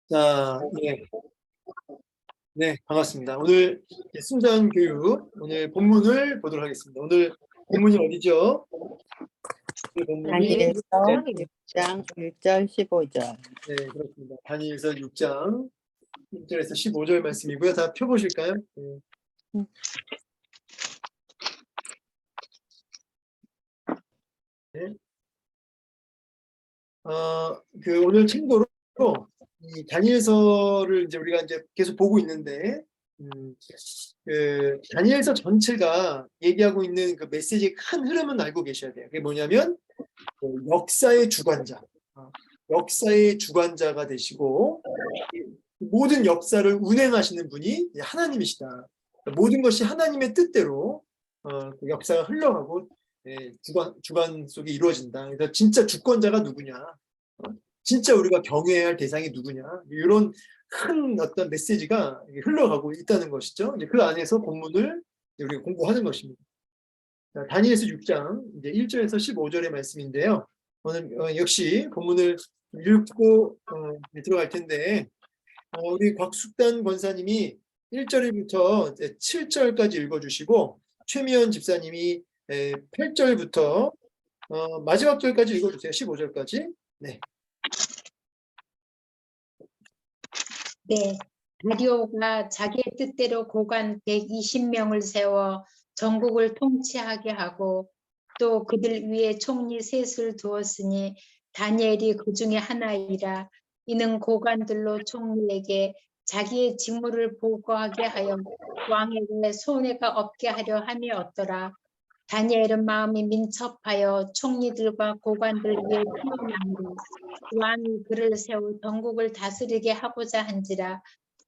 자, 네, 반갑습니다. 오늘 순장 교육, 오늘 본문을 보도록 하겠습니다. 오늘 본문이 어디죠? 오늘 본문이 다니엘서 6장 1절 15절. 네, 그렇습니다. 다니엘서 6장 1절에서 15절 말씀이고요. 다 펴보실까요? 네. 오늘 참고로 이 다니엘서를 이제 우리가 이제 계속 보고 있는데, 다니엘서 전체가 얘기하고 있는 그 메시지의 큰 흐름은 알고 계셔야 돼요. 그게 뭐냐면 역사의 주관자, 역사의 주관자가 되시고 모든 역사를 운행하시는 분이 하나님이시다. 모든 것이 하나님의 뜻대로 그 역사가 흘러가고 주관 속에 이루어진다. 그래서 진짜 주권자가 누구냐? 진짜 우리가 경외해야 할 대상이 누구냐? 이런 큰 어떤 메시지가 흘러가고 있다는 것이죠. 이제 그 안에서 본문을 우리가 공부하는 것입니다. 자, 다니엘서 6장 이제 1절에서 15절의 말씀인데요. 오늘 역시 본문을 읽고 들어갈 텐데 우리 곽숙단 권사님이 1절부터 7절까지 읽어주시고 최미연 집사님이 8절부터 마지막 절까지 읽어주세요. 15절까지. 네. 네, 다리오가 자기의 뜻대로 고관 120명을 세워 전국을 통치하게 하고 또 그들 위에 총리 셋을 두었으니 다니엘이 그 중에 하나이라. 이는 고관들로 총리에게 자기의 직무를 보고하게 하여 왕에게 손해가 없게 하려 함이었더라. 다니엘은 마음이 민첩하여 총리들과 고관들 위에 피어나므로 왕이 그를 세워 전국을 다스리게 하고자 한지라.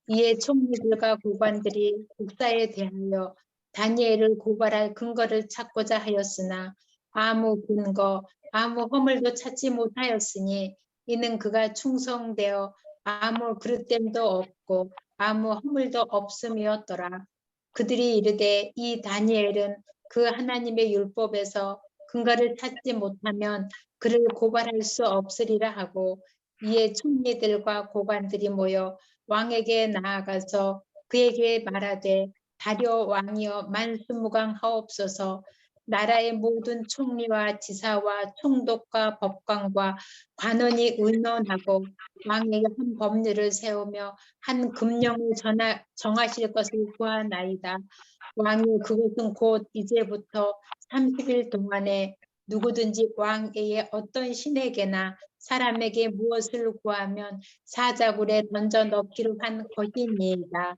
이에 총리들과 고관들이 국사에 대하여 다니엘을 고발할 근거를 찾고자 하였으나 아무 근거, 아무 허물도 찾지 못하였으니 이는 그가 충성되어 아무 그릇됨도 없고 아무 허물도 없음이었더라. 그들이 이르되 이 다니엘은 그 하나님의 율법에서 근거를 찾지 못하면 그를 고발할 수 없으리라 하고, 이에 총리들과 고관들이 모여 왕에게 나아가서 그에게 말하되 다리오 왕이여 만수무강하옵소서. 나라의 모든 총리와 지사와 총독과 법관과 관원이 의논하고 왕에게 한 법률을 세우며 한 금령을 정하실 것을 구하나이다. 왕이 그것은 곧 이제부터 30일 동안에 누구든지 왕에게 어떤 신에게나 사람에게 무엇을 구하면 사자굴에 던져 넣기로 한 것이니이다.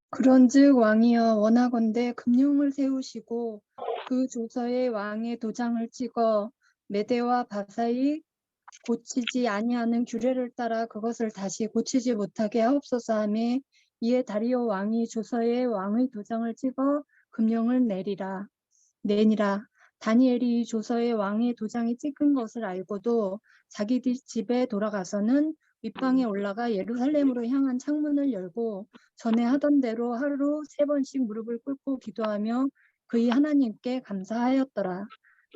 그런즉 왕이여 원하건대 금령을 세우시고 그 조서에 왕의 도장을 찍어 메대와 바사이 고치지 아니하는 규례를 따라 그것을 다시 고치지 못하게 하옵소서 하매, 이에 다리오 왕이 조서에 왕의 도장을 찍어 금령을 내니라. 다니엘이 이 조서에 왕의 도장이 찍힌 것을 알고도 자기 집에 돌아가서는 윗방에 올라가 예루살렘으로 향한 창문을 열고 전에 하던 대로 하루 3번씩 무릎을 꿇고 기도하며 그의 하나님께 감사하였더라.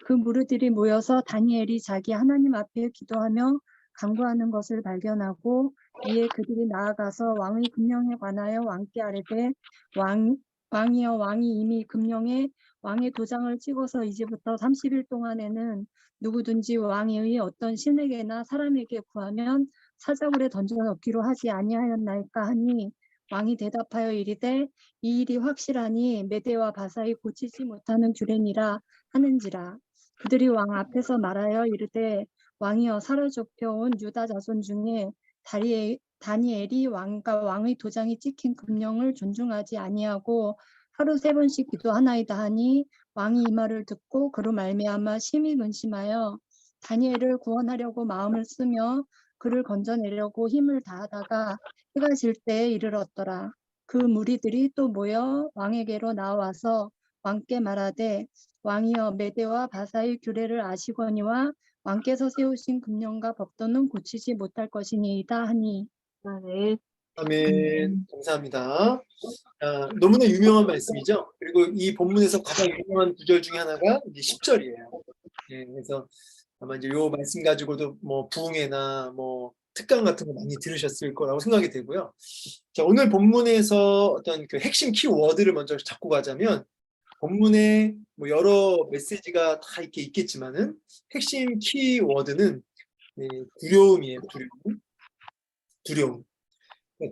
그 무리들이 모여서 다니엘이 자기 하나님 앞에 기도하며 간구하는 것을 발견하고, 이에 그들이 나아가서 왕의 금령에 관하여 왕께 아뢰되 왕이여 왕이 이미 금령에 왕의 도장을 찍어서 이제부터 30일 동안에는 누구든지 왕의 어떤 신에게나 사람에게 구하면 사자굴에 던져 넣기로 하지 아니하였나이까 하니, 왕이 대답하여 이르되 이 일이 확실하니 메대와 바사이 고치지 못하는 규례니라 하는지라. 그들이 왕 앞에서 말하여 이르되 왕이여 살아 좁혀온 유다 자손 중에 다니엘이 왕과 왕의 도장이 찍힌 금령을 존중하지 아니하고 하루 3번씩 기도하나이다 하니, 왕이 이 말을 듣고 그로 말미암아 심히 근심하여 다니엘을 구원하려고 마음을 쓰며 그를 건져내려고 힘을 다하다가 해가 질 때에 이르렀더라. 그 무리들이 또 모여 왕에게로 나와서 왕께 말하되 왕이여 메대와 바사의 규례를 아시거니와 왕께서 세우신 금령과 법도는 고치지 못할 것이니이다 하니. 아멘. 감사합니다. 너무나 유명한 말씀이죠. 그리고 이 본문에서 가장 유명한 구절 중에 하나가 이제 10절이에요. 그래서 아마 이제 요 말씀 가지고도 뭐 부흥회나 뭐 특강 같은 거 많이 들으셨을 거라고 생각이 되고요. 자, 오늘 본문에서 어떤 그 핵심 키워드를 먼저 잡고 가자면 본문에 뭐 여러 메시지가 다 이렇게 있겠지만은 핵심 키워드는 두려움이에요. 두려움.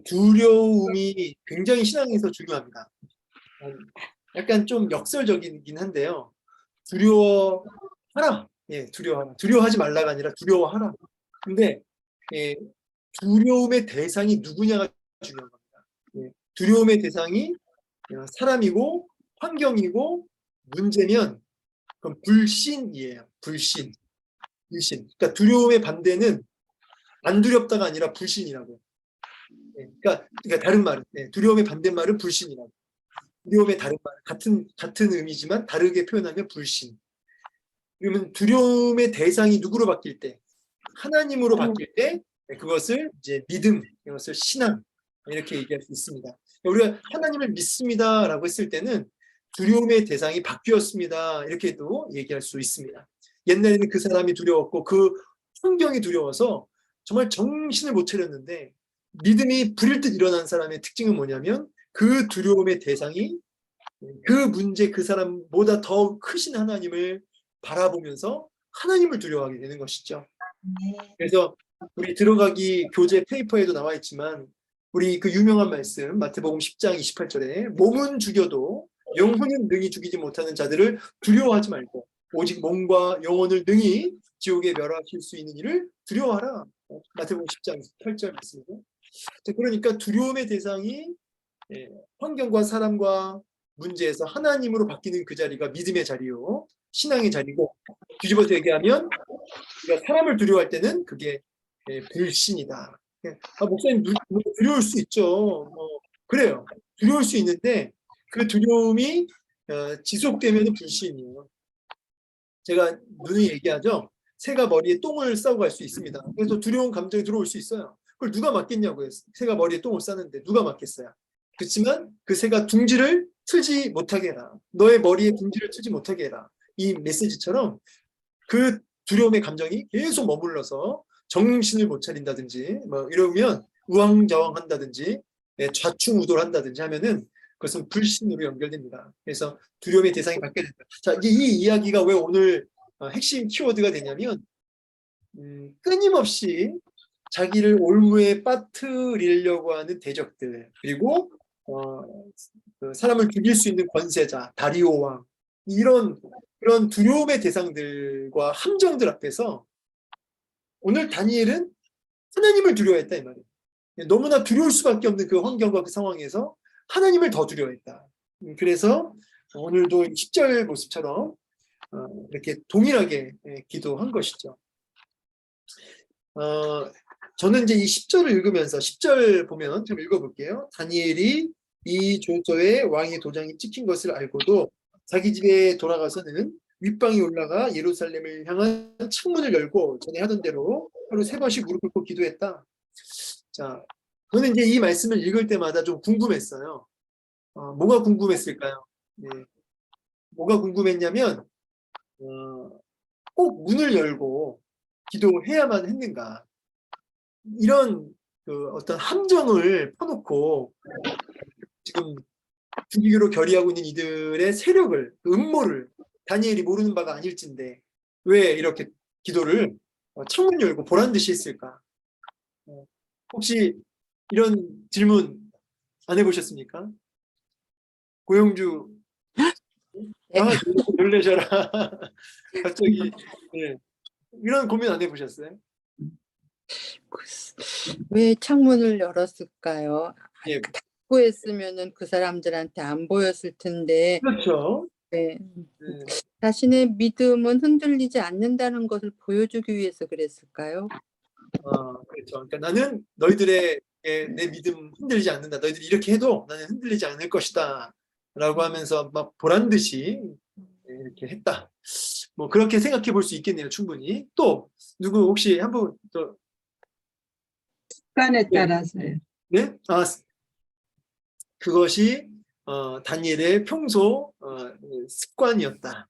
두려움이 굉장히 신앙에서 중요합니다. 약간 좀 역설적이긴 한데요. 두려워하라. 예, 두려워하라. 두려워하지 말라가 아니라 두려워하라. 근데 두려움의 대상이 누구냐가 중요한 겁니다. 두려움의 대상이 사람이고 환경이고 문제면 그건 불신이에요. 불신. 그러니까 두려움의 반대는 안 두렵다가 아니라 불신이라고. 그러니까 다른 말은 두려움의 반대말은 불신이라고. 두려움의 다른 말 같은 의미지만 다르게 표현하면 불신. 그러면 두려움의 대상이 누구로 바뀔 때 하나님으로 바뀔 때 그것을 이제 믿음, 이것을 신앙 이렇게 얘기할 수 있습니다. 우리가 하나님을 믿습니다라고 했을 때는 두려움의 대상이 바뀌었습니다. 이렇게도 얘기할 수 있습니다. 옛날에는 그 사람이 두려웠고 그 환경이 두려워서 정말 정신을 못 차렸는데 믿음이 불일 듯 일어난 사람의 특징은 뭐냐면 그 두려움의 대상이 그 문제 그 사람보다 더 크신 하나님을 바라보면서 하나님을 두려워하게 되는 것이죠. 그래서 우리 들어가기 교재 페이퍼에도 나와 있지만 우리 그 유명한 말씀 마태복음 10장 28절에 몸은 죽여도 영혼은 능히 죽이지 못하는 자들을 두려워하지 말고 오직 몸과 영혼을 능히 지옥에 멸하실 수 있는 이를 두려워하라. 마태복음 10장 8절 말씀이죠. 그러니까 두려움의 대상이 환경과 사람과 문제에서 하나님으로 바뀌는 그 자리가 믿음의 자리요 신앙의 자리고 뒤집어서 얘기하면 우리가 사람을 두려워할 때는 그게 불신이다. 목사님 두려울 수 있죠. 그래요. 두려울 수 있는데 그 두려움이 지속되면 불신이에요. 제가 누누이 얘기하죠. 새가 머리에 똥을 싸고 갈 수 있습니다. 그래서 두려운 감정이 들어올 수 있어요. 그걸 누가 맡겠냐고요. 새가 머리에 똥을 싸는데 누가 맡겠어요. 그렇지만 그 새가 둥지를 틀지 못하게 해라. 너의 머리에 둥지를 틀지 못하게 해라. 이 메시지처럼 그 두려움의 감정이 계속 머물러서 정신을 못 차린다든지 뭐 이러면 우왕좌왕한다든지 좌충우돌한다든지 하면은 그것은 불신으로 연결됩니다. 그래서 두려움의 대상이 바뀌게 된다. 자, 이 이야기가 왜 오늘 핵심 키워드가 되냐면 끊임없이 자기를 올무에 빠뜨리려고 하는 대적들 그리고 그 사람을 죽일 수 있는 권세자 다리오 왕 그런 두려움의 대상들과 함정들 앞에서 오늘 다니엘은 하나님을 두려워했다 이 말이에요. 너무나 두려울 수밖에 없는 그 환경과 그 상황에서 하나님을 더 두려워했다. 그래서 오늘도 10절 모습처럼 이렇게 동일하게 기도한 것이죠. 저는 이제 이 10절을 읽으면서 10절 보면 좀 읽어볼게요. 다니엘이 이 조서에 왕의 도장이 찍힌 것을 알고도 자기 집에 돌아가서는 윗방에 올라가 예루살렘을 향한 창문을 열고 전에 하던 대로 하루 3번씩 무릎 꿇고 기도했다. 자, 저는 이제 이 말씀을 읽을 때마다 좀 궁금했어요. 뭐가 궁금했을까요? 뭐가 궁금했냐면 꼭 문을 열고 기도해야만 했는가? 이런 그 어떤 함정을 퍼놓고 지금 주기로 결의하고 있는 이들의 세력을, 음모를 다니엘이 모르는 바가 아닐진데 왜 이렇게 기도를 창문 열고 보란 듯이 했을까? 혹시 이런 질문 안 해보셨습니까? 고영주 놀래셔라. 갑자기 이런 고민 안 해보셨어요? 왜 창문을 열었을까요? 예. 닫고 했으면은 그 사람들한테 안 보였을 텐데. 그렇죠. 네. 자신의 믿음은 흔들리지 않는다는 것을 보여주기 위해서 그랬을까요? 그렇죠. 그러니까 나는 너희들의 내 믿음 흔들리지 않는다. 너희들이 이렇게 해도 나는 흔들리지 않을 것이다. 라고 하면서 막 보란 듯이 이렇게 했다. 뭐 그렇게 생각해 볼 수 있겠네요. 충분히. 또 누구 혹시 한 분 더? 습관에 따라서요. 네? 그것이 다니엘의 평소 습관이었다.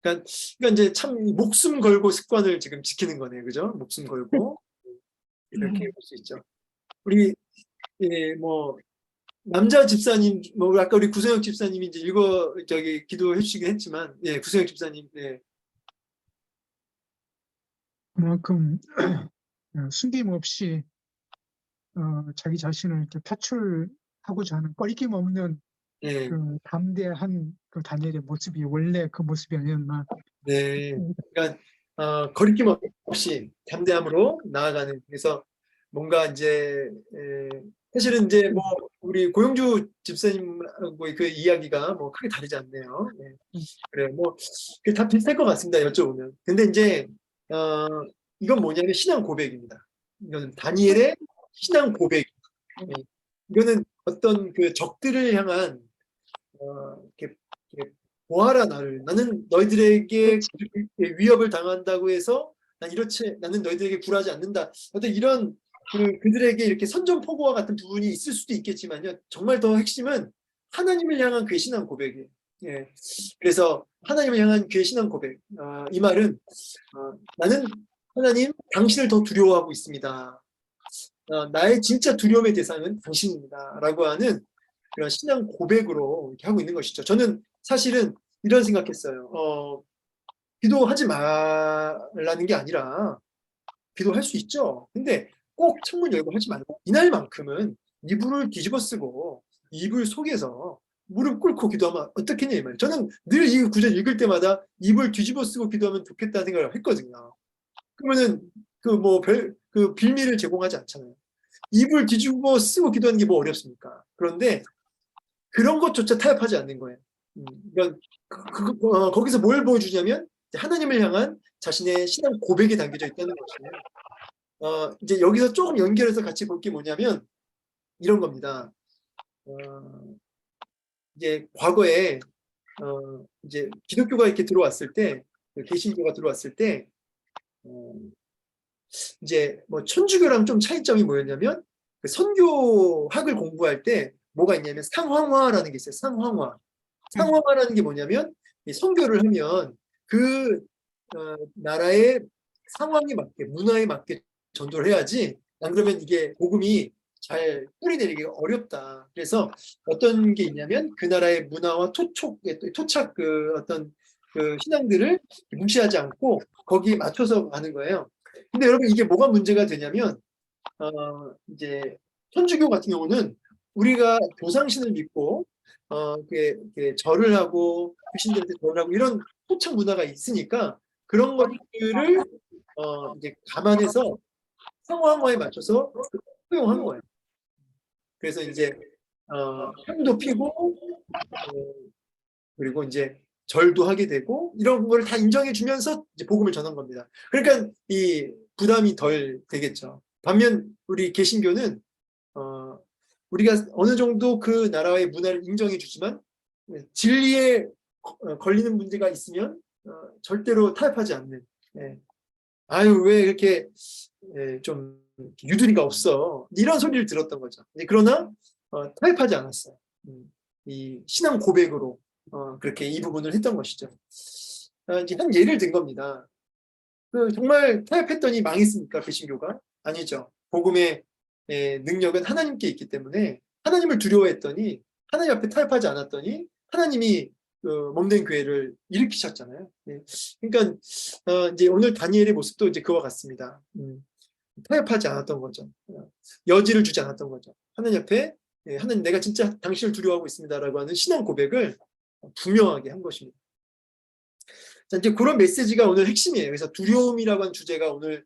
그러니까 이제 참 목숨 걸고 습관을 지금 지키는 거네요. 그죠? 목숨 걸고. 이렇게 볼 수 있죠. 우리 뭐 남자 집사님, 뭐 아까 우리 구성혁 집사님이 이제 기도해 주시긴 했지만, 구성혁 집사님, 그만큼 숨김없이 자기 자신을 이렇게 표출하고자 하는 꺼리낌 없는 네, 그 담대한 그 다니엘의 모습이 원래 그 모습이 아니었나. 네, 그러니까 거리낌 없이 담대함으로 나아가는. 그래서 뭔가 이제 사실은 이제 뭐 우리 고영주 집사님하고 그 이야기가 뭐 크게 다르지 않네요. 네. 그래, 뭐 다 비슷할 것 같습니다. 여쭤보면. 근데 이제 이건 뭐냐면 신앙 고백입니다. 이거는 다니엘의 신앙 고백. 이거는 어떤 그 적들을 향한 이렇게 보아라 나는 너희들에게 위협을 당한다고 해서 나는 너희들에게 굴하지 않는다. 어떤 이런 그들에게 이렇게 선전포고와 같은 부분이 있을 수도 있겠지만요. 정말 더 핵심은 하나님을 향한 그의 신앙 고백이에요. 예. 그래서 하나님을 향한 그의 신앙 고백. 이 말은 나는 하나님 당신을 더 두려워하고 있습니다. 나의 진짜 두려움의 대상은 당신입니다. 라고 하는 그런 신앙 고백으로 이렇게 하고 있는 것이죠. 저는 사실은 이런 생각했어요. 기도하지 말라는 게 아니라 기도할 수 있죠. 근데 꼭 창문 열고 하지 말고 이날만큼은 이불을 뒤집어 쓰고 이불 속에서 무릎 꿇고 기도하면 어떻겠냐 이 말이에요. 저는 늘 이 구절 읽을 때마다 이불 뒤집어 쓰고 기도하면 좋겠다는 생각을 했거든요. 그러면은 그 빌미를 제공하지 않잖아요. 이불 뒤집어 쓰고 기도하는 게 뭐 어렵습니까? 그런데 그런 것조차 타협하지 않는 거예요. 그러니까 거기서 뭘 보여주냐면 하나님을 향한 자신의 신앙 고백이 담겨져 있다는 것이에요. 이제 여기서 조금 연결해서 같이 볼 게 뭐냐면 이런 겁니다. 이제 과거에 이제 기독교가 이렇게 들어왔을 때, 개신교가 들어왔을 때, 이제 뭐 천주교랑 좀 차이점이 뭐였냐면 그 선교학을 공부할 때 뭐가 있냐면 상황화라는 게 있어요. 상황화라는 게 뭐냐면 이 선교를 하면 그 나라의 상황에 맞게 문화에 맞게 전도를 해야지 안 그러면 이게 복음이 잘 뿌리내리기가 어렵다. 그래서 어떤 게 있냐면 그 나라의 문화와 토착 그 어떤 그 신앙들을 무시하지 않고 거기에 맞춰서 가는 거예요. 근데 여러분 이게 뭐가 문제가 되냐면 이제 천주교 같은 경우는 우리가 조상신을 믿고 절을 하고 귀신들한테 절을 하고 이런 토착 문화가 있으니까 그런 것들을 이제 감안해서 상황화에 맞춰서 포용한 거예요. 그래서 이제 향도 피고 그리고 이제 절도 하게 되고 이런 걸 다 인정해 주면서 이제 복음을 전한 겁니다. 그러니까 이 부담이 덜 되겠죠. 반면 우리 개신교는 우리가 어느 정도 그 나라의 문화를 인정해 주지만 진리에 걸리는 문제가 있으면 절대로 타협하지 않는. 아유 왜 이렇게 좀 유두리가 없어 이런 소리를 들었던 거죠. 그러나 타협하지 않았어요. 이 신앙 고백으로 그렇게 이 부분을 했던 것이죠. 이제 한 예를 든 겁니다. 정말 타협했더니 망했습니까? 개신교가? 아니죠. 복음의 능력은 하나님께 있기 때문에 하나님을 두려워했더니 하나님 앞에 타협하지 않았더니 하나님이 몸된 교회를 일으키셨잖아요. 그러니까 이제 오늘 다니엘의 모습도 이제 그와 같습니다. 타협하지 않았던 거죠. 여지를 주지 않았던 거죠. 하나님 앞에 하나님 내가 진짜 당신을 두려워하고 있습니다라고 하는 신앙 고백을 분명하게 한 것입니다. 자, 이제 그런 메시지가 오늘 핵심이에요. 그래서 두려움이라고 하는 주제가 오늘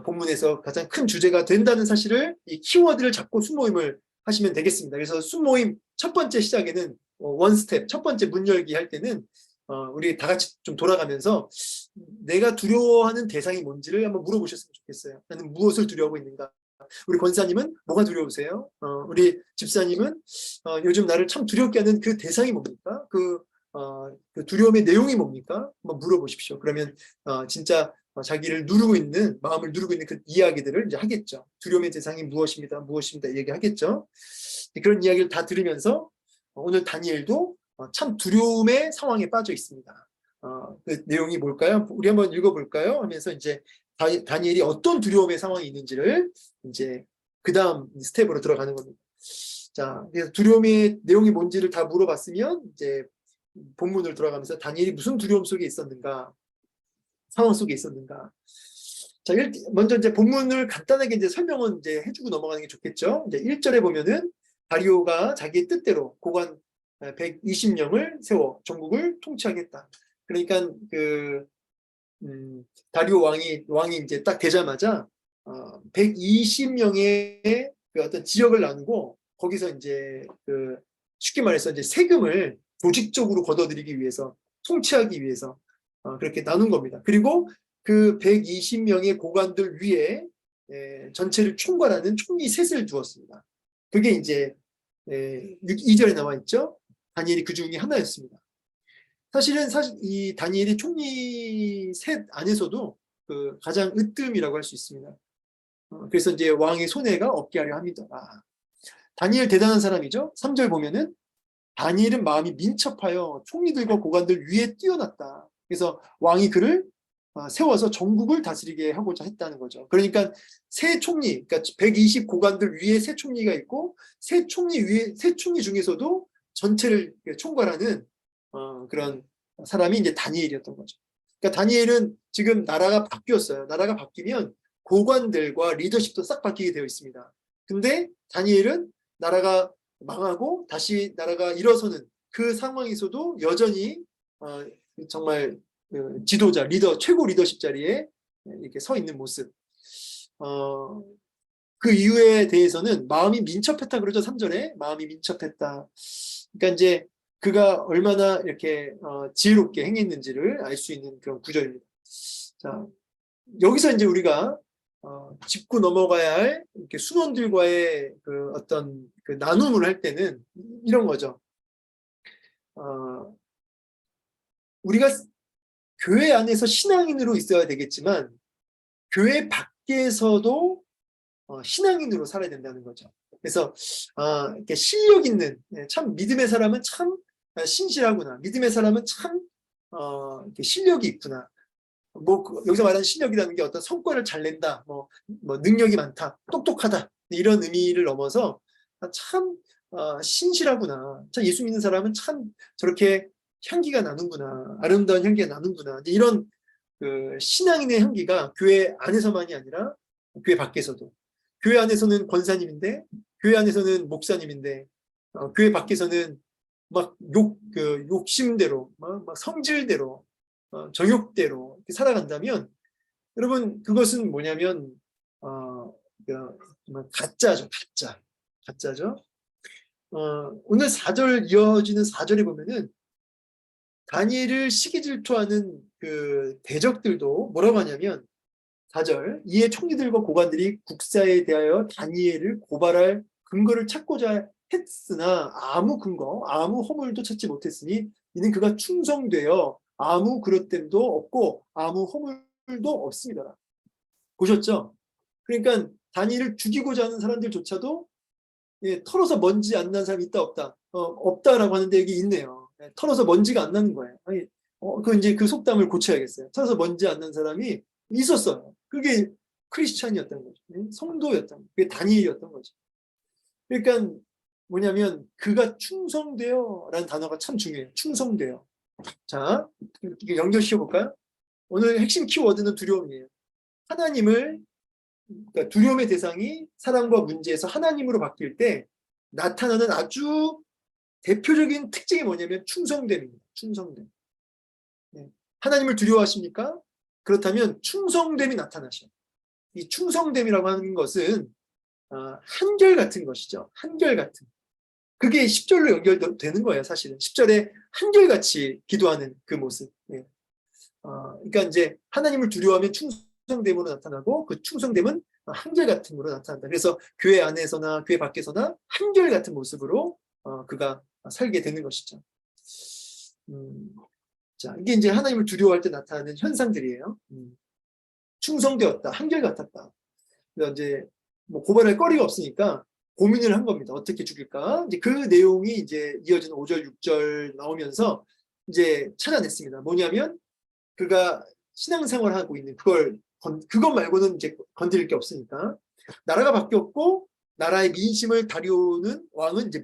본문에서 가장 큰 주제가 된다는 사실을 이 키워드를 잡고 순모임을 하시면 되겠습니다. 그래서 순모임 첫 번째 시작에는 원스텝 첫 번째 문 열기 할 때는 우리 다 같이 좀 돌아가면서 내가 두려워하는 대상이 뭔지를 한번 물어보셨으면 좋겠어요. 나는 무엇을 두려워하고 있는가? 우리 권사님은 뭐가 두려우세요? 우리 집사님은 요즘 나를 참 두렵게 하는 그 대상이 뭡니까? 그 두려움의 내용이 뭡니까? 한번 물어보십시오. 그러면 진짜 자기를 누르고 있는 마음을 누르고 있는 그 이야기들을 이제 하겠죠. 두려움의 대상이 무엇입니다. 얘기하겠죠. 그런 이야기를 다 들으면서 오늘 다니엘도 참 두려움의 상황에 빠져 있습니다. 그 내용이 뭘까요? 우리 한번 읽어볼까요? 하면서 이제 다니엘이 어떤 두려움의 상황이 있는지를 이제 그 다음 스텝으로 들어가는 겁니다. 자, 그래서 두려움의 내용이 뭔지를 다 물어봤으면 이제 본문을 들어가면서 다니엘이 무슨 두려움 속에 있었는가, 상황 속에 있었는가. 자, 먼저 이제 본문을 간단하게 이제 설명은 이제 해주고 넘어가는 게 좋겠죠. 이제 1절에 보면은 다리오가 자기의 뜻대로 고관 120명을 세워 전국을 통치하겠다. 그러니까 다리오 왕이 이제 딱 되자마자 120명의 그 어떤 지역을 나누고 거기서 이제 쉽게 말해서 이제 세금을 조직적으로 걷어들이기 위해서 통치하기 위해서 그렇게 나눈 겁니다. 그리고 그 120명의 고관들 위에 전체를 총괄하는 총리 셋을 두었습니다. 그게 이제 2절에 나와 있죠. 다니엘이 그 중에 하나였습니다. 사실 이 다니엘이 총리 셋 안에서도 그 가장 으뜸이라고 할 수 있습니다. 그래서 이제 왕의 손해가 없게 하려 합니다. 다니엘 대단한 사람이죠. 3절 보면은 다니엘은 마음이 민첩하여 총리들과 고관들 위에 뛰어났다. 그래서 왕이 그를 세워서 전국을 다스리게 하고자 했다는 거죠. 그러니까 세 총리, 그러니까 120 고관들 위에 세 총리가 있고 세 총리 중에서도 전체를 총괄하는 그런 사람이 이제 다니엘이었던 거죠. 그러니까 다니엘은 지금 나라가 바뀌었어요. 나라가 바뀌면 고관들과 리더십도 싹 바뀌게 되어 있습니다. 근데 다니엘은 나라가 망하고 다시 나라가 일어서는 그 상황에서도 여전히 정말 지도자, 최고 리더십 자리에 이렇게 서 있는 모습. 그 이유에 대해서는 마음이 민첩했다 그러죠. 3절에 마음이 민첩했다. 그러니까 이제 그가 얼마나 이렇게 지혜롭게 행했는지를 알 수 있는 그런 구절입니다. 자, 여기서 이제 우리가 짚고 넘어가야 할 이렇게 순원들과의 그 어떤 그 나눔을 할 때는 이런 거죠. 우리가 교회 안에서 신앙인으로 있어야 되겠지만 교회 밖에서도 신앙인으로 살아야 된다는 거죠. 그래서 이렇게 실력 있는 참 믿음의 사람은 참 신실하구나. 믿음의 사람은 참 이렇게 실력이 있구나. 여기서 말하는 실력이라는 게 어떤 성과를 잘 낸다, 능력이 많다, 똑똑하다 이런 의미를 넘어서 참 신실하구나. 참 예수 믿는 사람은 참 저렇게 향기가 나는구나, 아름다운 향기가 나는구나. 이런 그 신앙인의 향기가 교회 안에서만이 아니라 교회 밖에서도. 교회 안에서는 권사님인데, 교회 안에서는 목사님인데, 교회 밖에서는 막 욕심대로, 막 성질대로, 정욕대로 이렇게 살아간다면, 여러분 그것은 뭐냐면 가짜죠, 가짜죠. 오늘 4절 이어지는 4절에 보면은 다니엘을 시기질투하는 그 대적들도 뭐라고 하냐면 4절 이에 총리들과 고관들이 국사에 대하여 다니엘을 고발할 근거를 찾고자 했으나 아무 근거, 아무 허물도 찾지 못했으니 이는 그가 충성되어 아무 그릇됨도 없고 아무 허물도 없습니다. 보셨죠? 그러니까 다니엘을 죽이고자 하는 사람들조차도 털어서 먼지 안 난 사람이 있다 없다? 없다라고 하는데 여기 있네요. 털어서 먼지가 안 나는 거예요. 이제 그 속담을 고쳐야겠어요. 털어서 먼지 안 난 사람이 있었어요. 그게 크리스찬이었던 거죠. 성도였던 거죠. 그게 다니엘이었던 거죠. 그러니까 뭐냐면 그가 충성되어 라는 단어가 참 중요해요. 충성되어. 자, 이렇게 연결시켜볼까요? 오늘 핵심 키워드는 두려움이에요. 그러니까 두려움의 대상이 사랑과 문제에서 하나님으로 바뀔 때 나타나는 아주 대표적인 특징이 뭐냐면 충성됨입니다. 충성됨. 하나님을 두려워하십니까? 그렇다면 충성됨이 나타나셔. 이 충성됨이라고 하는 것은 한결같은 것이죠. 한결같은. 그게 10절로 연결되는 거예요. 사실은 10절에 한결같이 기도하는 그 모습. 그러니까 이제 하나님을 두려워하면 충성됨으로 나타나고 그 충성됨은 한결같음으로 나타난다. 그래서 교회 안에서나 교회 밖에서나 한결같은 모습으로 그가 살게 되는 것이죠. 자, 이게 이제 하나님을 두려워할 때 나타나는 현상들이에요. 충성되었다, 한결같았다. 그래서 이제 고발할 거리가 없으니까 고민을 한 겁니다. 어떻게 죽일까? 이제 그 내용이 이제 이어지는 5절, 6절 나오면서 이제 찾아냈습니다. 뭐냐면 그가 신앙생활을 하고 있는 그걸 그것 말고는 이제 건드릴 게 없으니까. 나라가 바뀌었고 나라의 민심을 다루는 왕은 이제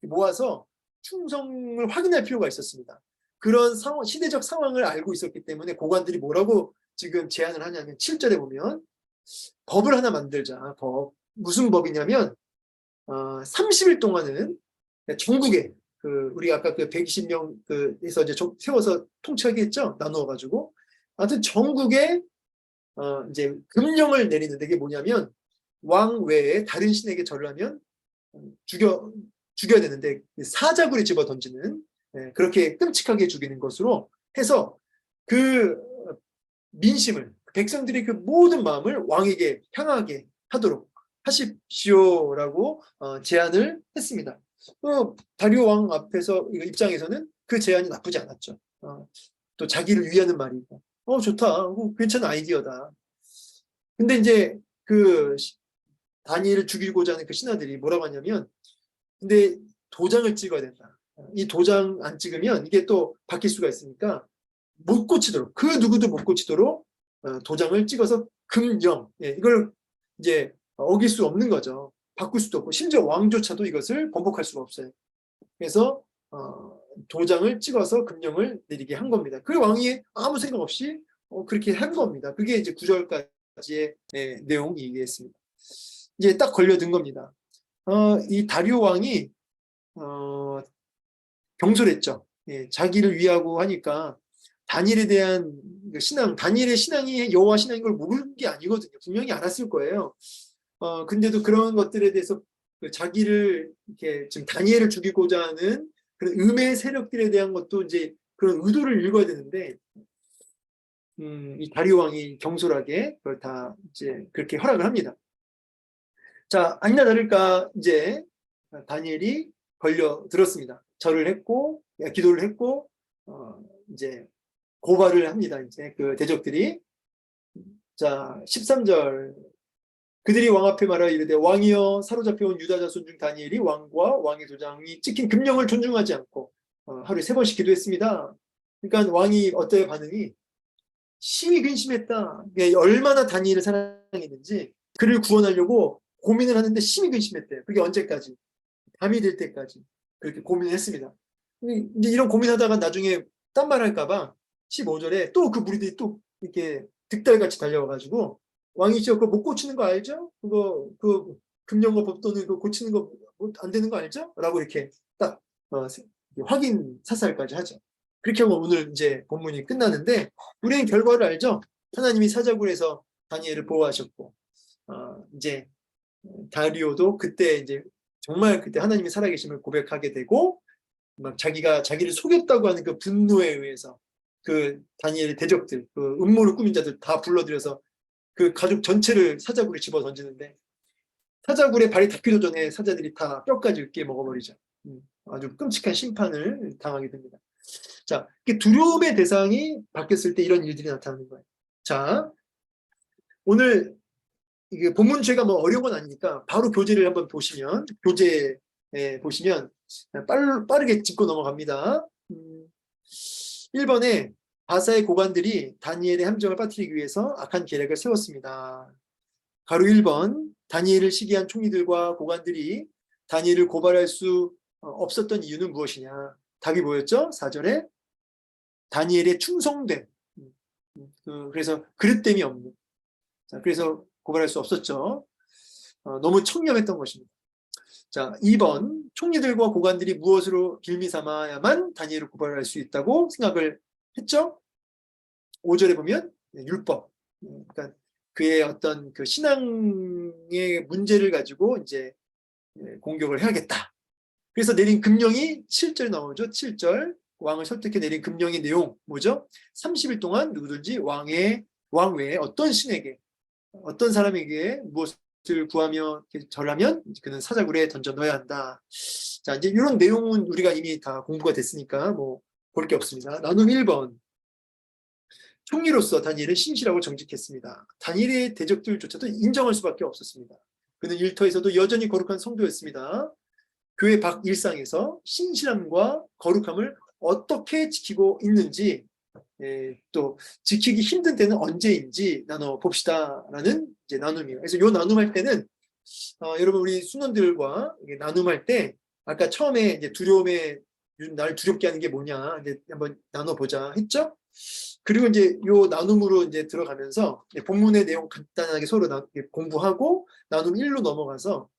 모아서 충성을 확인할 필요가 있었습니다. 그런 시대적 상황을 알고 있었기 때문에 고관들이 뭐라고 지금 제안을 하냐면 7절에 보면 법을 하나 만들자. 무슨 법이냐면 30일 동안은 전국에 우리 아까 그 120명 에서 이제 세워서 통치하게 했죠. 나누어 가지고. 하여튼 전국에 이제 금령을 내리는데 이게 뭐냐면 왕 외에 다른 신에게 절을 하면 죽여야 되는데 사자굴에 집어 던지는 그렇게 끔찍하게 죽이는 것으로 해서 그 민심을 백성들의 그 모든 마음을 왕에게 향하게 하도록 하십시오라고 제안을 했습니다. 다리오 왕 입장에서는 그 제안이 나쁘지 않았죠. 또 자기를 위하는 말이고 좋다. 괜찮은 아이디어다. 근데 이제 그 다니엘을 죽이고자 하는 그 신하들이 뭐라고 하냐면 근데 도장을 찍어야 된다. 이 도장 안 찍으면 이게 또 바뀔 수가 있으니까 못 고치도록 그 누구도 못 고치도록 도장을 찍어서 금령 이걸 이제 어길 수 없는 거죠. 바꿀 수도 없고 심지어 왕조차도 이것을 번복할 수가 없어요. 그래서 도장을 찍어서 금령을 내리게 한 겁니다. 그 왕이 아무 생각 없이 그렇게 한 겁니다. 그게 이제 9절까지의 내용이겠습니다. 이제 딱 걸려든 겁니다. 이 다리오 왕이 경솔했죠. 자기를 위하고 하니까 다니엘에 대한 신앙, 다니엘의 신앙이 여호와 신앙인 걸 모르는 게 아니거든요. 분명히 알았을 거예요. 근데도 그런 것들에 대해서 자기를 이렇게 지금 다니엘을 죽이고자 하는 그런 음의 세력들에 대한 것도 이제 그런 의도를 읽어야 되는데 이 다리오 왕이 경솔하게 그걸 다 이제 그렇게 허락을 합니다. 자, 아니나 다를까 이제 다니엘이 걸려 들었습니다. 절을 했고 기도를 했고 이제 고발을 합니다. 이제 그 대적들이 자 13절 그들이 왕 앞에 말하여 이르되 왕이여 사로잡혀온 유다 자손 중 다니엘이 왕과 왕의 도장이 찍힌 금령을 존중하지 않고 하루에 3번씩 기도했습니다. 그러니까 왕이 어때요 반응이 심히 근심했다. 얼마나 다니엘을 사랑했는지 그를 구원하려고 고민을 하는데 심히 근심했대요. 그게 언제까지? 밤이 될 때까지 그렇게 고민을 했습니다. 이제 이런 고민하다가 나중에 딴 말 할까봐 15절에 또 그 무리들이 또 이렇게 득달같이 달려와가지고 왕이죠. 그거 못 고치는 거 알죠? 그 금령과 법도는 그거 고치는 거 안 되는 거 알죠? 라고 이렇게 딱 확인 사살까지 하죠. 그렇게 하면 오늘 이제 본문이 끝나는데 우리는 결과를 알죠? 하나님이 사자굴에서 다니엘을 보호하셨고 이제 다리오도 그때 이제 정말 그때 하나님이 살아계심을 고백하게 되고 막 자기를 속였다고 하는 그 분노에 의해서 그 다니엘의 대적들, 그 음모를 꾸민 자들 다 불러들여서 그 가족 전체를 사자굴에 집어 던지는데 사자굴에 발이 닿기도 전에 사자들이 다 뼈까지 으깨 먹어버리죠. 아주 끔찍한 심판을 당하게 됩니다. 자, 두려움의 대상이 바뀌었을 때 이런 일들이 나타나는 거예요. 자, 오늘 이게 본문죄가 뭐 어려운 건 아니니까 바로 교재를 한번 보시면 보시면 빠르게 짚고 넘어갑니다. 1번에 바사의 고관들이 다니엘의 함정을 빠뜨리기 위해서 악한 계략을 세웠습니다. 가로 1번 다니엘을 시기한 총리들과 고관들이 다니엘을 고발할 수 없었던 이유는 무엇이냐? 답이 뭐였죠? 4절에 다니엘의 충성됨. 그래서 그릇됨이 없는. 자, 그래서 고발할 수 없었죠. 너무 청렴했던 것입니다. 자, 2번 총리들과 고관들이 무엇으로 빌미 삼아야만 다니엘을 고발할 수 있다고 생각을 했죠? 5절에 보면 율법. 그러니까 그의 어떤 그 신앙의 문제를 가지고 이제 공격을 해야겠다. 그래서 내린 금령이 7절 나오죠. 7절 왕을 설득해 내린 금령의 내용 뭐죠? 30일 동안 누구든지 왕 외에 어떤 신에게 어떤 사람에게 무엇을 구하며 절하면 그는 사자굴에 던져 넣어야 한다. 자, 이제 이런 내용은 우리가 이미 다 공부가 됐으니까 뭐 볼 게 없습니다. 나눔 1번. 총리로서 다니엘은 신실하고 정직했습니다. 다니엘의 대적들조차도 인정할 수밖에 없었습니다. 그는 일터에서도 여전히 거룩한 성도였습니다. 교회 밖 일상에서 신실함과 거룩함을 어떻게 지키고 있는지 또 지키기 힘든 때는 언제인지 나눠봅시다라는 이제 나눔이에요. 그래서 요 나눔할 때는 여러분 우리 순원들과 나눔할 때 아까 처음에 이제 두려움에 날 두렵게 하는 게 뭐냐 이제 한번 나눠보자 했죠. 그리고 이제 요 나눔으로 이제 들어가면서 이제 본문의 내용 간단하게 서로 공부하고 나눔 1로 넘어가서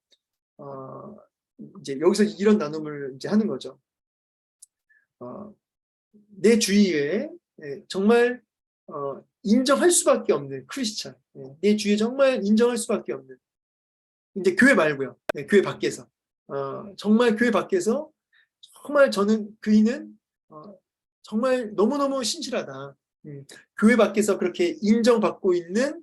이제 여기서 이런 나눔을 이제 하는 거죠. 내 주위에 정말 인정할 수밖에 없는 크리스찬, 내 주위에 정말 인정할 수밖에 없는 이제 교회 말고요, 교회 밖에서 정말 교회 밖에서 정말 저는 그이는 정말 너무너무 신실하다. 교회 밖에서 그렇게 인정받고 있는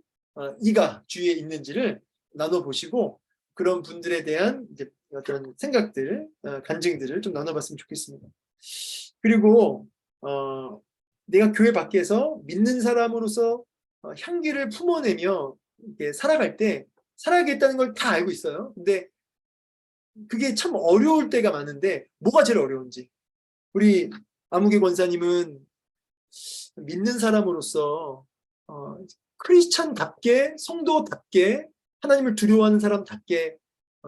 이가 주위에 있는지를 나눠보시고 그런 분들에 대한 이제 어떤 생각들, 간증들을 좀 나눠봤으면 좋겠습니다. 그리고 내가 교회 밖에서 믿는 사람으로서 향기를 품어내며 이렇게 살아갈 때 살아야겠다는 걸 다 알고 있어요. 근데 그게 참 어려울 때가 많은데 뭐가 제일 어려운지 우리 아무개 권사님은 믿는 사람으로서 크리스찬답게 성도답게 하나님을 두려워하는 사람답게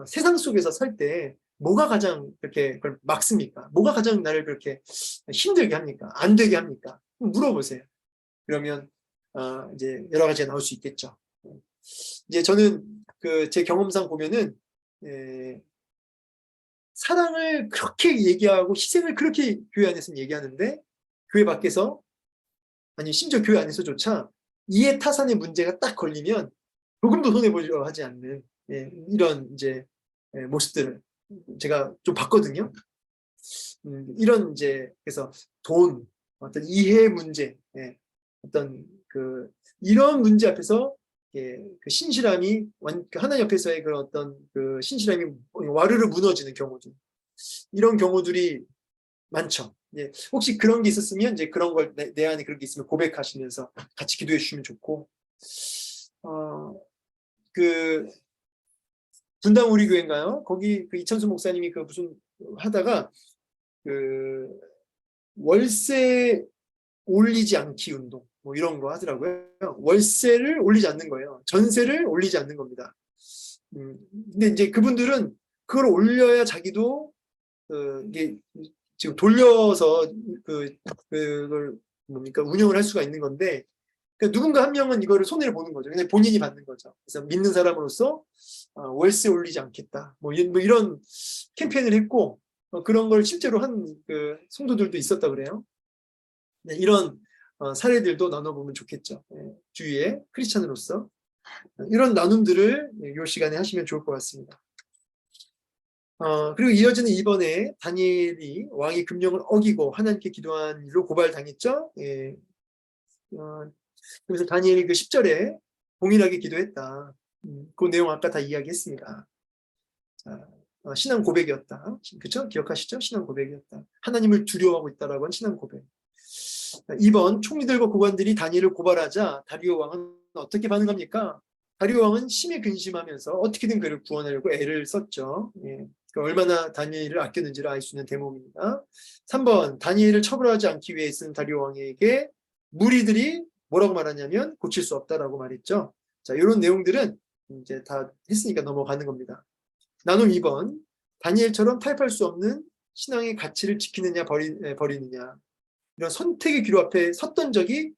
세상 속에서 살 때 뭐가 가장 그렇게 그걸 막습니까? 뭐가 가장 나를 그렇게 힘들게 합니까? 안 되게 합니까? 물어보세요. 그러면 이제 여러 가지가 나올 수 있겠죠. 이제 저는 그 제 경험상 보면은 사랑을 그렇게 얘기하고 희생을 그렇게 교회 안에서는 얘기하는데 교회 밖에서 아니 심지어 교회 안에서조차 이해 타산의 문제가 딱 걸리면 조금도 손해보려 하지 않는 이런 이제 모습들을 제가 좀 봤거든요. 이런 이제 그래서 돈, 어떤 이해 문제, 어떤 그 이런 문제 앞에서 그 신실함이 하나님 앞에서의 그 어떤 그 신실함이 와르르 무너지는 경우들, 이런 경우들이 많죠. 혹시 그런 게 있었으면 이제 그런 걸 내 안에 그런 게 있으면 고백하시면서 같이 기도해 주시면 좋고, 그 분당 우리 교회인가요? 거기 그 이천수 목사님이 그 무슨 하다가 그 월세 올리지 않기 운동 뭐 이런 거 하더라고요. 월세를 올리지 않는 거예요. 전세를 올리지 않는 겁니다. 근데 이제 그분들은 그걸 올려야 자기도 이게 지금 돌려서 그걸 뭡니까 운영을 할 수가 있는 건데 그러니까 누군가 한 명은 이거를 손해를 보는 거죠. 근데 본인이 받는 거죠. 그래서 믿는 사람으로서 월세 올리지 않겠다. 뭐 이런 캠페인을 했고 그런 걸 실제로 한 그 성도들도 있었다 그래요. 네, 이런 사례들도 나눠보면 좋겠죠. 주위에 크리스찬으로서 이런 나눔들을 이 시간에 하시면 좋을 것 같습니다. 그리고 이어지는 이번에 다니엘이 왕의 금령을 어기고 하나님께 기도한 일로 고발당했죠. 그래서 다니엘이 그 10절에 동일하게 기도했다. 그 내용 아까 다 이야기했습니다. 신앙 고백이었다. 그렇죠? 기억하시죠? 신앙 고백이었다. 하나님을 두려워하고 있다라고 한 신앙 고백. 이번 총리들과 고관들이 다니엘을 고발하자 다리오 왕은 어떻게 반응합니까? 다리오 왕은 심히 근심하면서 어떻게든 그를 구원하려고 애를 썼죠. 얼마나 다니엘을 아꼈는지를 알 수 있는 대목입니다. 3번 다니엘을 처벌하지 않기 위해 쓴 다리오 왕에게 무리들이 뭐라고 말하냐면 고칠 수 없다라고 말했죠. 자, 이런 내용들은 이제 다 했으니까 넘어가는 겁니다. 나눔 2번 다니엘처럼 타협할 수 없는 신앙의 가치를 지키느냐 버리느냐 이런 선택의 기로 앞에 섰던 적이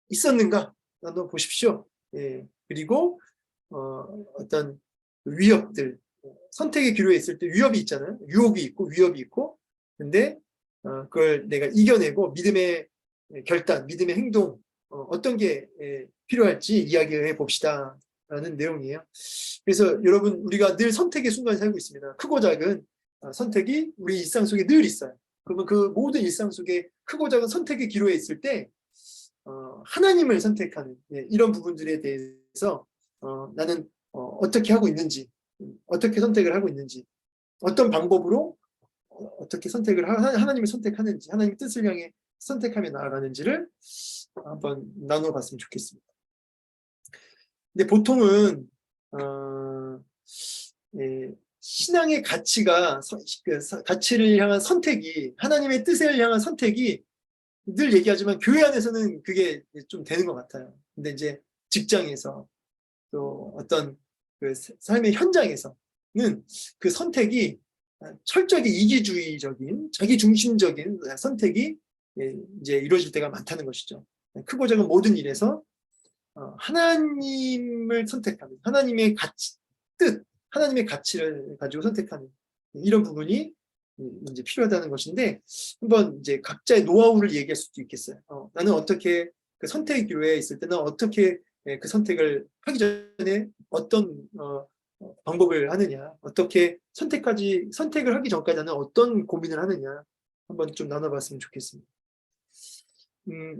있었는가 한번 보십시오. 그리고 어떤 위협들 선택의 기로에 있을 때 위협이 있잖아요. 유혹이 있고 위협이 있고 근데 그걸 내가 이겨내고 믿음의 결단, 믿음의 행동 어떤 게 필요할지 이야기해 봅시다 라는 내용이에요. 그래서 여러분 우리가 늘 선택의 순간에 살고 있습니다. 크고 작은 선택이 우리 일상 속에 늘 있어요. 그러면 그 모든 일상 속에 크고 작은 선택의 기로에 있을 때 하나님을 선택하는 이런 부분들에 대해서 나는 어떻게 하고 있는지 어떻게 선택을 하고 있는지 어떤 방법으로 어떻게 선택을 하나님을 선택하는지 하나님의 뜻을 향해 선택하며 나아가는지를 한번 나눠봤으면 좋겠습니다. 근데 보통은 신앙의 가치가 가치를 향한 선택이 하나님의 뜻을 향한 선택이 늘 얘기하지만 교회 안에서는 그게 좀 되는 것 같아요. 근데 이제 직장에서 또 어떤 그 삶의 현장에서는 그 선택이 철저하게 이기주의적인 자기 중심적인 선택이 이제 이루어질 때가 많다는 것이죠. 크고 작은 모든 일에서 하나님을 선택하는 하나님의 가치, 뜻, 하나님의 가치를 가지고 선택하는 이런 부분이 이제 필요하다는 것인데 한번 이제 각자의 노하우를 얘기할 수도 있겠어요. 나는 어떻게 그 선택 기로에 있을 때는 어떻게 그 선택을 하기 전에 어떤 방법을 하느냐, 어떻게 선택을 하기 전까지 나는 어떤 고민을 하느냐 한번 좀 나눠봤으면 좋겠습니다.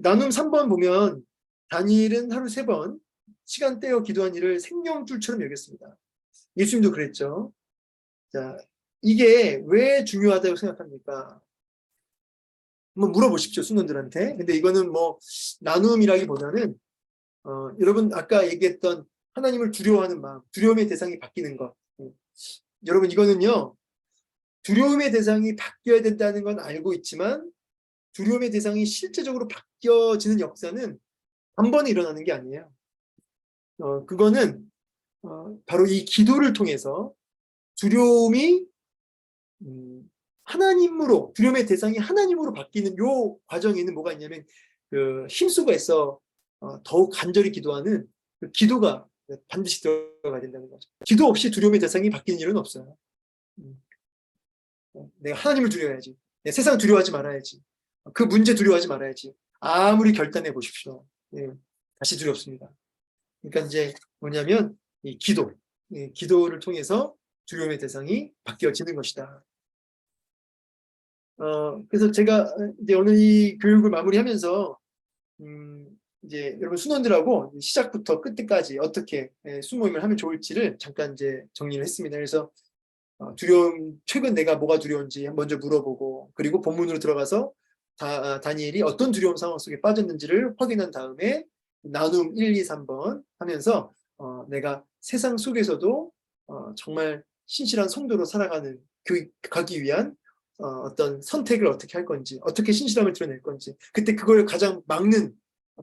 나눔 3번 보면 다니엘은 하루 3번 시간 떼어 기도한 일을 생명줄처럼 여겼습니다. 예수님도 그랬죠. 자, 이게 왜 중요하다고 생각합니까? 한번 물어보십시오, 순원들한테. 근데 이거는 뭐 나눔이라기보다는 여러분 아까 얘기했던 하나님을 두려워하는 마음, 두려움의 대상이 바뀌는 것. 여러분 이거는요, 두려움의 대상이 바뀌어야 된다는 건 알고 있지만 두려움의 대상이 실제적으로 바뀌어지는 역사는 한 번에 일어나는 게 아니에요. 그거는 바로 이 기도를 통해서 두려움이 하나님으로, 두려움의 대상이 하나님으로 바뀌는 요 과정에는 뭐가 있냐면 그 힘수가 있어 더욱 간절히 기도하는 그 기도가 반드시 들어가야 된다는 거죠. 기도 없이 두려움의 대상이 바뀌는 일은 없어요. 내가 하나님을 두려워야지. 내가 세상 두려워하지 말아야지. 그 문제 두려워하지 말아야지. 아무리 결단해 보십시오. 다시 두렵습니다. 그러니까 이제 뭐냐면 이 기도, 기도를 통해서 두려움의 대상이 바뀌어지는 것이다. 그래서 제가 이제 오늘 이 교육을 마무리하면서 이제 여러분 순원들하고 시작부터 끝까지 어떻게 수모임을 하면 좋을지를 잠깐 이제 정리를 했습니다. 그래서 두려움, 최근 내가 뭐가 두려운지 먼저 물어보고, 그리고 본문으로 들어가서 다니엘이 어떤 두려움 상황 속에 빠졌는지를 확인한 다음에 나눔 1, 2, 3번 하면서 내가 세상 속에서도 정말 신실한 성도로 살아가는 가기 위한 어떤 선택을 어떻게 할 건지, 어떻게 신실함을 드러낼 건지, 그때 그걸 가장 막는,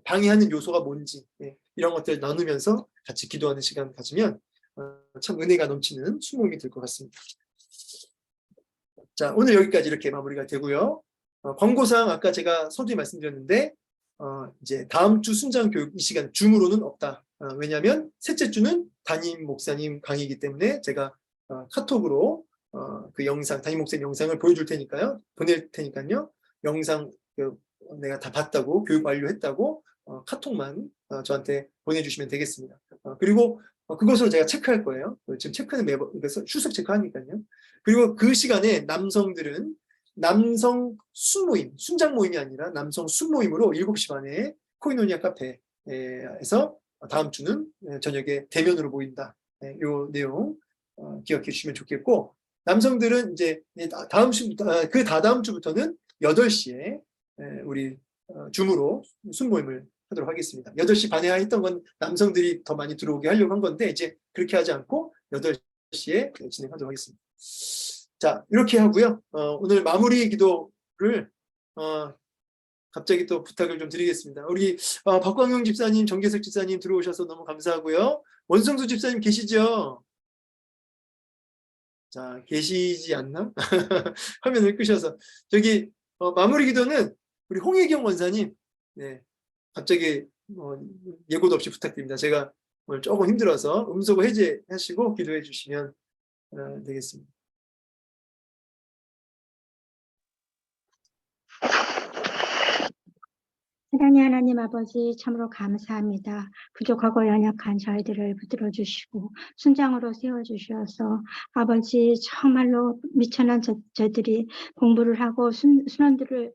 방해하는 요소가 뭔지, 이런 것들을 나누면서 같이 기도하는 시간 가지면 참 은혜가 넘치는 수모임이 될 것 같습니다. 자, 오늘 여기까지 이렇게 마무리가 되고요. 권고사항 아까 제가 서두에 말씀드렸는데 이제 다음 주 순장 교육 이 시간 줌으로는 없다. 왜냐하면 셋째 주는 담임 목사님 강의이기 때문에 제가 카톡으로 그 영상, 담임 목사님 영상을 보여줄 테니까요. 보낼 테니까요. 영상 내가 다 봤다고, 교육 완료했다고 카톡만 저한테 보내주시면 되겠습니다. 그리고 그것으로 제가 체크할 거예요. 지금 체크는 매번 출석 체크하니까요. 그리고 그 시간에 남성들은 남성 순모임, 순장 모임이 아니라 남성 순모임으로 7시 반에 코이노니아 카페에서 다음 주는 저녁에 대면으로 모인다. 이 내용 기억해 주시면 좋겠고, 남성들은 이제 다음 주부터, 그 다다음 주부터는 8시에 우리 줌으로 순모임을 하도록 하겠습니다. 8시 반에 했던 건 남성들이 더 많이 들어오게 하려고 한 건데 이제 그렇게 하지 않고 8시에 진행하도록 하겠습니다. 자, 이렇게 하고요. 오늘 마무리 기도를 갑자기 또 부탁을 좀 드리겠습니다. 우리 박광용 집사님, 정계석 집사님 들어오셔서 너무 감사하고요. 원성수 집사님 계시죠? 자, 계시지 않나? 화면을 끄셔서. 저기 마무리 기도는 우리 홍혜경 원사님, 네, 갑자기 예고도 없이 부탁드립니다. 제가 오늘 조금 힘들어서 음소거 해제하시고 기도해 주시면 되겠습니다. 사랑의 하나님 아버지, 참으로 감사합니다. 부족하고 연약한 저희들을 붙들어 주시고 순장으로 세워주셔서 아버지 정말로 미천한 저희들이 공부를 하고 순원들을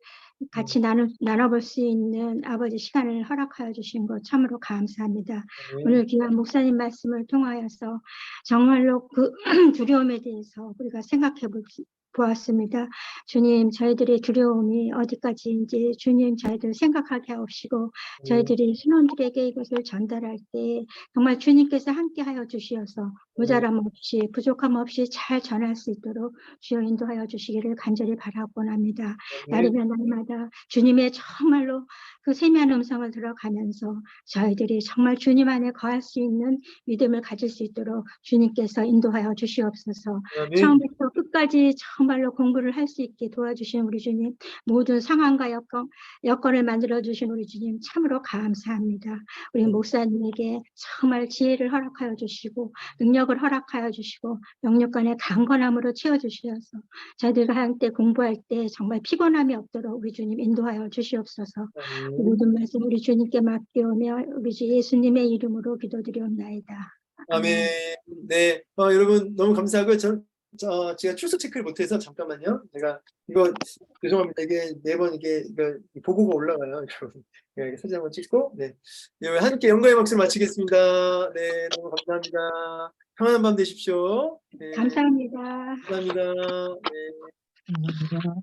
같이 나눠볼 수 있는 아버지 시간을 허락하여 주신 것 참으로 감사합니다. 오늘 귀한 목사님 말씀을 통하여서 정말로 그 두려움에 대해서 우리가 생각해 볼 보았습니다. 주님, 저희들의 두려움이 어디까지인지 주님 저희들 생각하게 하옵시고 저희들이 신원들에게 이것을 전달할 때 정말 주님께서 함께하여 주시어서 모자람 없이 부족함 없이 잘 전할 수 있도록 주여 인도하여 주시기를 간절히 바라곤 합니다. 날이면 날마다 주님의 정말로 그 세미한 음성을 들어가면서 저희들이 정말 주님 안에 거할 수 있는 믿음을 가질 수 있도록 주님께서 인도하여 주시옵소서. 아멘. 처음부터 끝까지 정말로 공부를 할 수 있게 도와주신 우리 주님, 모든 상황과 여건을 만들어 주신 우리 주님 참으로 감사합니다. 우리 목사님에게 정말 지혜를 허락하여 주시고 능력을 허락하여 주시고 영육간의 강건함으로 채워주셔서 저희들과 함께 공부할 때 정말 피곤함이 없도록 우리 주님 인도하여 주시옵소서. 모든 말씀 우리 주님께 맡겨오며 우리 주 예수님의 이름으로 기도드리옵나이다. 아멘. 네, 여러분 너무 감사하고요. 제가 출석 체크를 못해서 잠깐만요. 제가 이거 죄송합니다. 이게 매번 이거 보고가 올라가요. 여러분, 제가 이렇게 사진 한번 찍고, 네, 함께 영광의 박수를 마치겠습니다. 네, 너무 감사합니다. 평안한 밤 되십시오. 네, 감사합니다. 감사합니다. 네. 감사합니다.